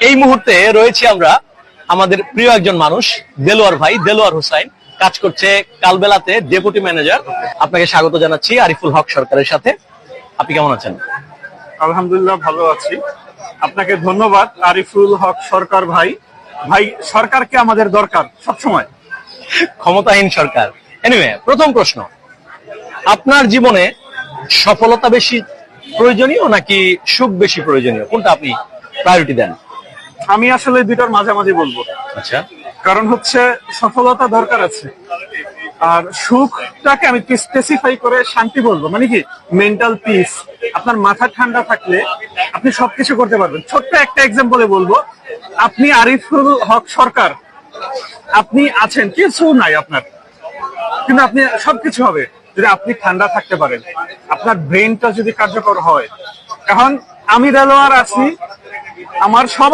এই মুহূর্তে রয়েছি আমরা আমাদের প্রিয় একজন মানুষ দেলোয়ার ভাই, দেলোয়ার হোসাইন, কাজ করছে কালবেলাতে ডেপুটি ম্যানেজার। আপনাকে স্বাগত জানাচ্ছি আরিফুল হক সরকারের সাথে। আপনি কেমন আছেন? আলহামদুলিল্লাহ, ভালো আছি। আপনাকে ধন্যবাদ আরিফুল হক সরকার ভাই। ভাই, সরকারকে আমাদের দরকার সবসময়। ক্ষমতাহীন সরকার। এনিওয়ে, প্রথম প্রশ্ন, আপনার জীবনে সফলতা বেশি প্রয়োজনীয় নাকি সুখ বেশি প্রয়োজনীয়, কোনটা আপনি প্রায়োরিটি দেন? আমি আসলে দুইটার মাঝামাঝি বলবো। আচ্ছা, কারণ হচ্ছে সফলতা দরকার আছে, আর সুখটাকে আমি স্পেসিফাই করে শান্তি বলবো, মানে কি মেন্টাল পিস। আপনার মাথা ঠান্ডা থাকলে আপনি সবকিছু করতে পারবেন। ছোট্ট একটা এক্সাম্পলে বলবো, আপনি আরিফুল হক সরকার, আপনি আছেন, কিছু নাই আপনার, কিন্তু আপনি সবকিছু হবে যদি আপনি ঠান্ডা থাকতে পারেন, আপনার ব্রেনটা যদি কার্যকর হয়। এখন আমি দেলোয়ার আছি, আমার সব